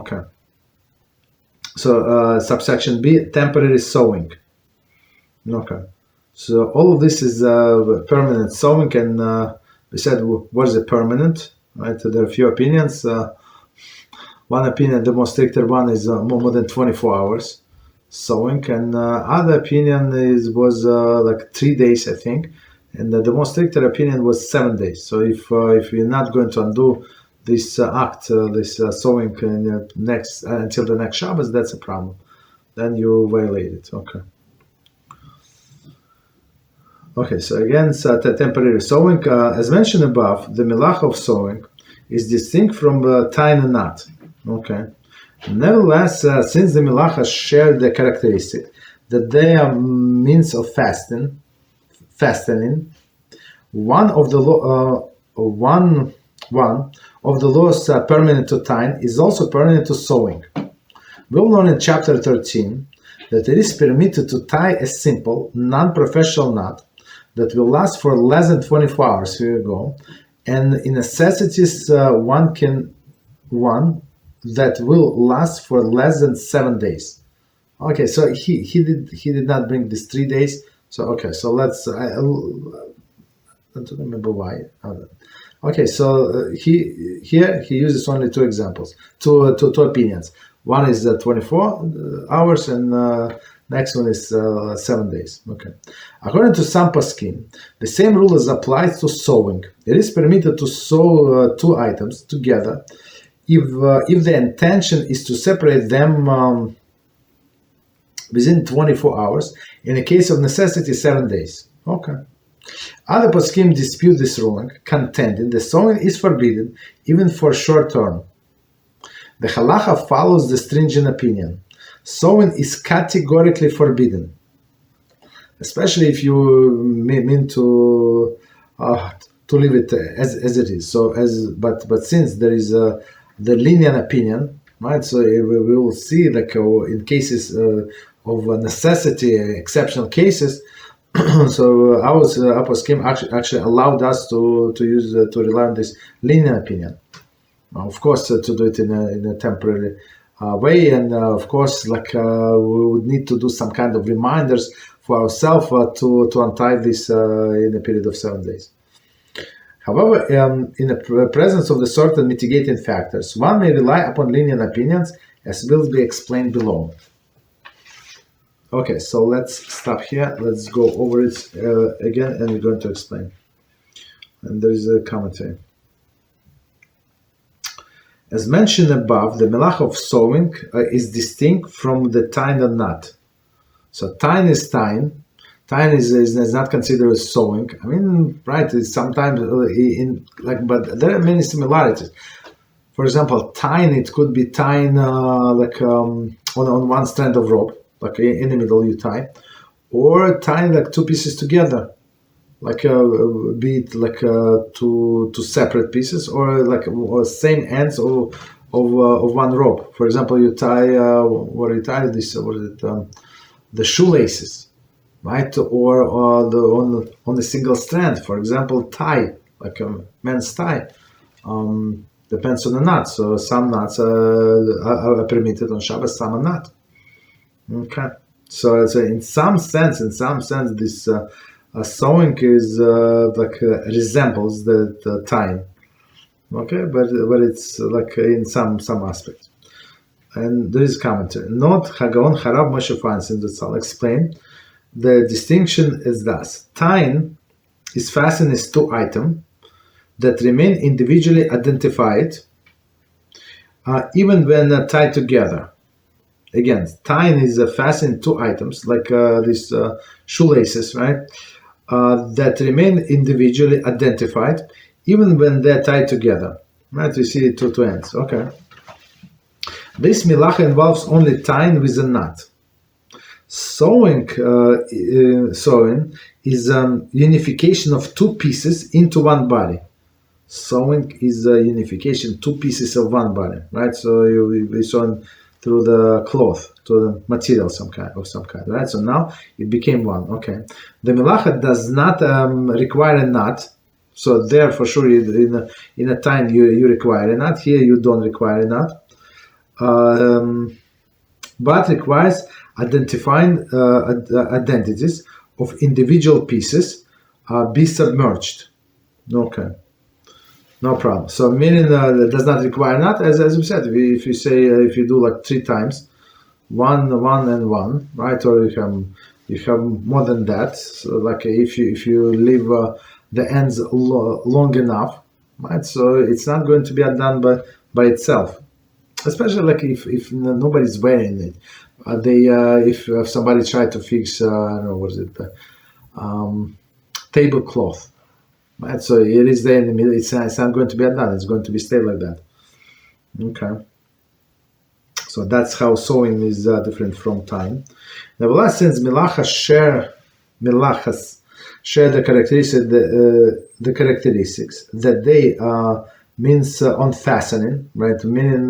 Okay. So subsection B, temporary sewing. Okay. So all of this is permanent sewing, and we said what is a permanent, right? So there are a few opinions. One opinion, the most stricter one, is more than 24 hours sewing, and other opinion was like 3 days, I think, and the most stricter opinion was 7 days. So if you're not going to undo this act, this sewing until the next Shabbos, that's a problem. Then you violate it. Okay. Okay, so again, temporary sewing. As mentioned above, the Melachah of sewing is distinct from tying a knot. Okay. Nevertheless, since the Melachah share the characteristic that they are means of fastening, one of the laws permanent to tying is also permanent to sewing. We'll learn in chapter 13 that it is permitted to tie a simple, non-professional knot that will last for less than 24 hours. Here you go. And in necessities, one that will last for less than 7 days. Okay, so he did not bring this 3 days. So okay, so let's. I don't remember why. Okay, so he uses only two examples, two opinions. One is 24 hours, and next one is 7 days. Okay. According to some poskim, the same rule is applied to sewing. It is permitted to sew two items together if the intention is to separate them within 24 hours. In the case of necessity, 7 days. Okay. Other poskim dispute this ruling, contending that sewing is forbidden even for short term. The halacha follows the stringent opinion. Sewing is categorically forbidden, especially if you mean to leave it as it is. So but since there is the lenient opinion, right? So we will see, like in cases of necessity, exceptional cases. So our poskim actually allowed us to use to rely on this lenient opinion. Of course, to do it in a temporary way, and of course, like we would need to do some kind of reminders for ourselves to untie this in a period of 7 days. However, in the presence of the certain mitigating factors, one may rely upon lenient opinions, as will be explained below. Okay, so let's stop here. Let's go over it again, and we're going to explain. And there is a commentary. As mentioned above, the Melachah of sewing is distinct from the tying a knot. So tying is tying. Tying is not considered as sewing. I mean, right? It's sometimes but there are many similarities. For example, tying, it could be tying on one strand of rope, like in the middle you tie, or tying like two pieces together, like be it like two separate pieces, or like same ends of one rope. For example, you tie the shoelaces, right? Or on a single strand. For example, tie, like a men's tie. Depends on the knot. So some knots are permitted on Shabbos, some are not. Okay. So in some sense, this sewing is resembles the tying. Okay, but it's like in some aspects. And there is commentary. Note Hagaon Harab Moshe Feinstein, that I'll explain. The distinction is thus: tying is fastened as two items that remain individually identified, even when tied together. Again, tying is fastened two items, like these shoelaces, right? That remain individually identified, even when they're tied together. Right? We see two ends. Okay. This Melachah involves only tying with a knot. Sewing is unification of two pieces into one body. Sewing is a unification, two pieces of one body, right? So we sew through the cloth, to the material of some kind, right? So now it became one. Okay. The Melachah does not require a knot. So there, for sure, in a time you require a knot. Here you don't require a knot. but requires identifying identities of individual pieces be submerged. Okay, no problem. So meaning does not require not, as we said, if you say if you do like 3 times, one and one, right? Or you have more than that. So like if you leave the ends long enough, right? So it's not going to be done by itself. Especially like if nobody's wearing it, if somebody tried to fix I don't know what is it, tablecloth, right? So it is there in the middle. It's not going to be done. It's going to be stay like that. Okay. So that's how sewing is different from tying. Nevertheless, since Melachos share the characteristics that they means unfastening, right? Meaning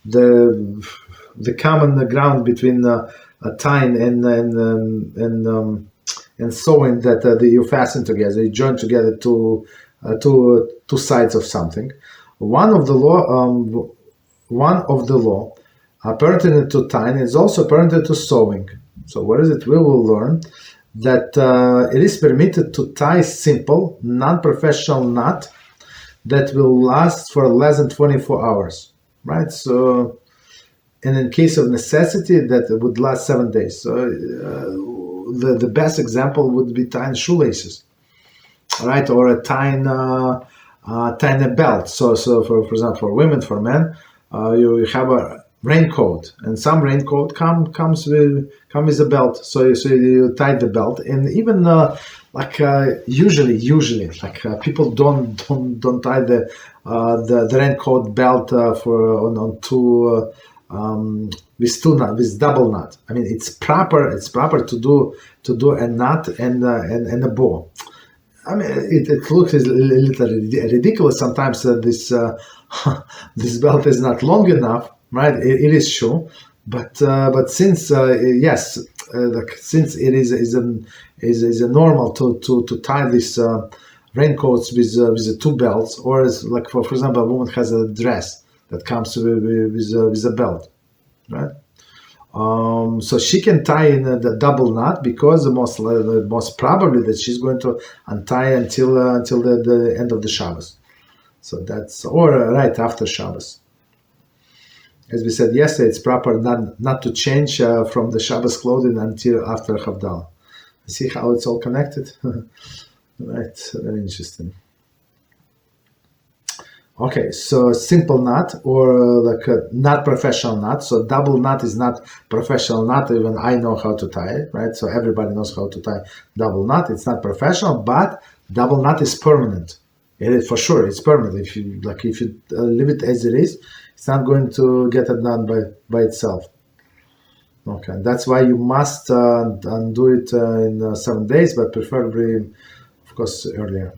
the common ground between tying and sewing that you fasten together, you join together two sides of something. One of the law pertinent to tying is also pertinent to sewing. So what is it? We will learn that it is permitted to tie simple, non-professional knot that will last for less than 24 hours, right? So, and in case of necessity, that would last 7 days. So the best example would be tying shoelaces, right? Or tying a belt. So for example, for women, for men, you have a raincoat, and some raincoat comes with a belt. So you tie the belt, and even usually people don't tie the raincoat belt with double knot. I mean, it's proper to do a knot and a bow. I mean, it looks a little ridiculous sometimes. This this belt is not long enough, right? It is true, but since since it is a normal to tie these raincoats with the 2 belts, or as like for example, a woman has a dress that comes with a belt, right? So she can tie in the double knot because most probably that she's going to untie until the end of the Shabbos. So that's, or right after Shabbos. As we said yesterday, it's proper not to change from the Shabbos clothing until after Havdalah. See how it's all connected? Right, very interesting. Okay, so simple knot, or like a not professional knot. So double knot is not professional knot. Even I know how to tie it, right? So everybody knows how to tie double knot. It's not professional, but double knot is permanent. It is for sure. It's permanent. If you leave it as it is, it's not going to get it done by itself. Okay, that's why you must do it in 7 days, but preferably, of course, earlier.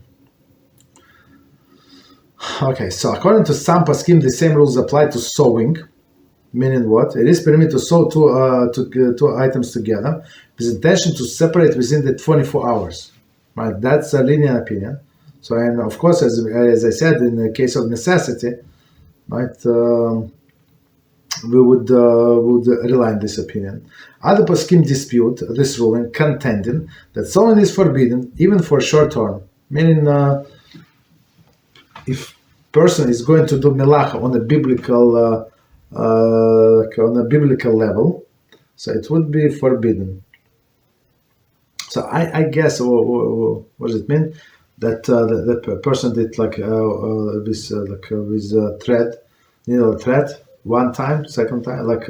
Okay, so according to some poskim, the same rules apply to sewing, meaning what? It is permitted to sew two items together with intention to separate within the 24 hours. Right, that's a lenient opinion. So, and of course, as I said, in the case of necessity, right, we would rely on this opinion. Other poskim dispute this ruling, contending that sewing is forbidden even for short term, meaning if person is going to do melachah on a biblical level, so it would be forbidden. So I guess, what does it mean? That the person did like with thread, needle thread, one time, second time, like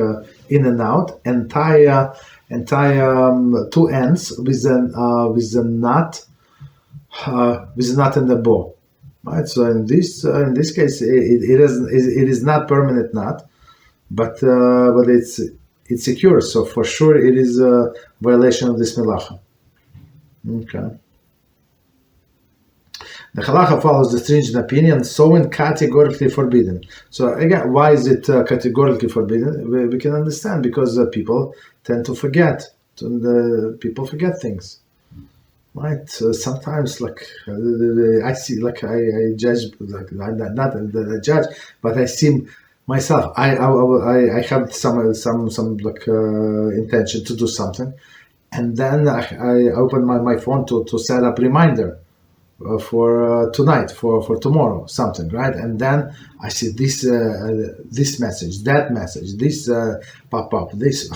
in and out, and tie 2 ends with a knot and a bow. Right, so in this case, it is not permanent knot, but it's secure. So for sure, it is a violation of this melachah. Okay. The halacha follows the stringent opinion: sewing categorically forbidden. So again, why is it categorically forbidden? We can understand because people tend to forget. People forget things. Right. Sometimes, like I see, like I judge, like not the judge, but I see myself, I have some like intention to do something, and then I open my phone to set up reminder for tonight, for tomorrow, something, right? And then I see this message, that message, this pop up, this,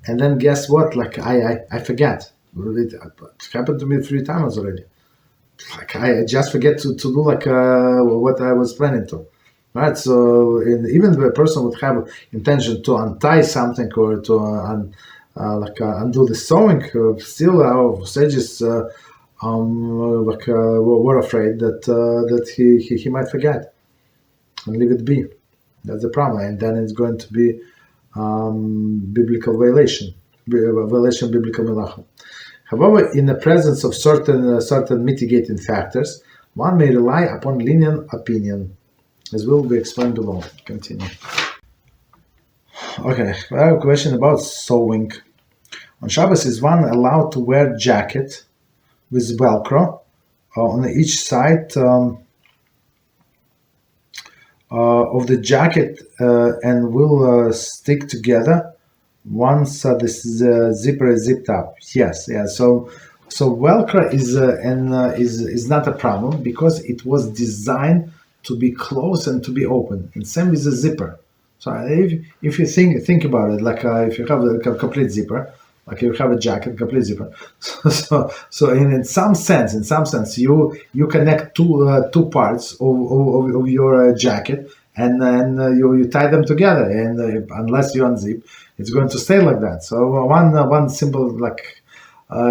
and then guess what? Like I forget. It happened to me 3 times already. Like I just forget to do like what I was planning to. Right, so even the person would have intention to untie something or to undo the sewing. Still, our sages were afraid that he might forget and leave it be. That's the problem, and then it's going to be biblical violation of biblical Melachah. However, in the presence of certain mitigating factors, one may rely upon lenient opinion, as will be explained below. Continue. Okay, I have a question about sewing. On Shabbos, is one allowed to wear jacket with Velcro on each side of the jacket and will stick together once this zipper is zipped up? Yes, yeah. So Velcro is not a problem because it was designed to be closed and to be open, and same with the zipper. So if you think about it, like if you have a complete zipper, like you have a jacket, complete zipper. So in some sense, you connect two parts of your jacket, and then you tie them together, and unless you unzip, it's going to stay like that. So one simple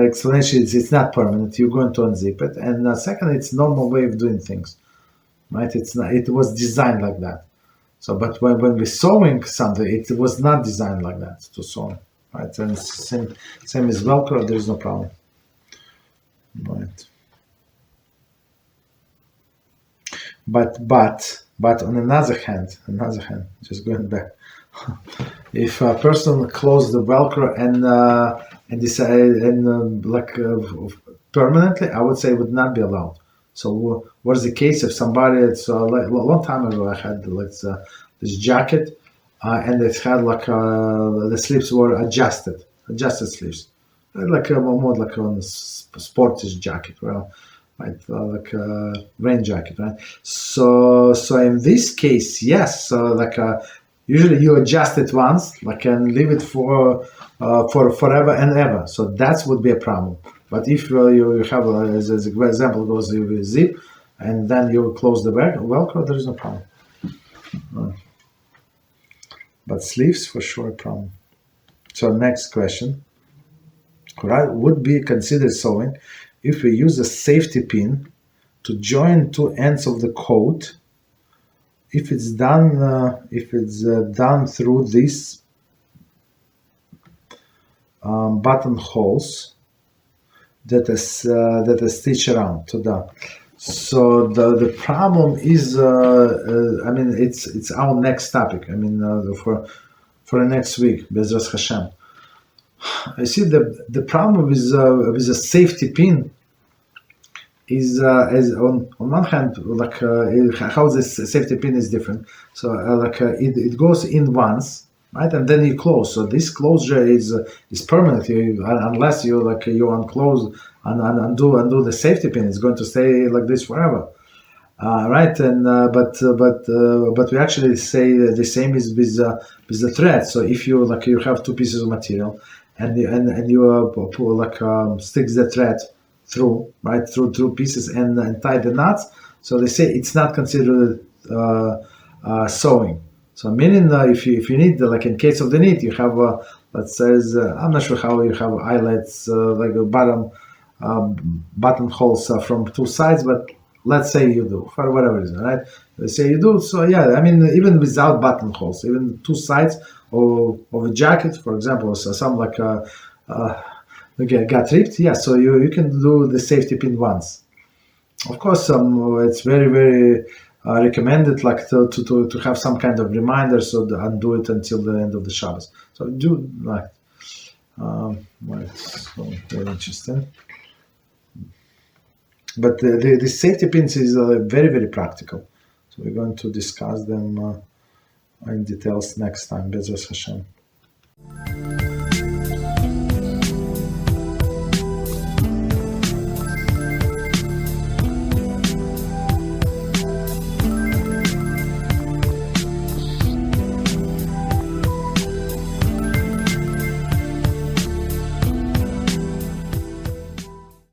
explanation is it's not permanent. You're going to unzip it, and second, it's normal way of doing things. Right? It's not. It was designed like that. So, but when we're sewing something, it was not designed like that to sew. Right? And same as Velcro. There is no problem. Right. But on another hand, just going back, if a person closed the Velcro and decided permanently, I would say it would not be allowed. So what's the case if somebody? It's a long time ago. I had this jacket, and it had the sleeves were adjusted sleeves, more like on a sportish jacket, well, right, like a rain jacket, right? So in this case, yes. So usually you adjust it once, and leave it for forever and ever. So that would be a problem. But if you have, as an example goes, you zip, and then you close the Velcro, there is no problem. But sleeves, for sure, a problem. So next question. Would be considered sewing if we use a safety pin to join two ends of the coat, if it's done through these buttonholes that is stitched around to the. So the problem is, I mean, it's our next topic. I mean, for the next week, BeEzrat HaShem. I see the problem with a safety pin is as on one hand, how this safety pin is different. So it goes in once, right, and then you close. So this closure is permanent. Unless you unclose and undo the safety pin, it's going to stay like this forever, right? And but we actually say the same is with the thread. So if you you have two pieces of material, and you sticks the thread through through pieces and tie the knots. So they say it's not considered sewing. So meaning if you need, in case of the knit, you have let's say I'm not sure how you have eyelets like a buttonholes from two sides, but let's say you do for whatever reason, right? They say you do. So yeah, I mean, even without buttonholes, even two sides of a jacket, for example, so some got ripped, yeah, so you can do the safety pin once. Of course, it's very, very recommended to have some kind of reminder, so undo it until the end of the Shabbos. So do so very interesting. But the safety pins is very, very practical. So we're going to discuss them in details next time. BeEzrat HaShem.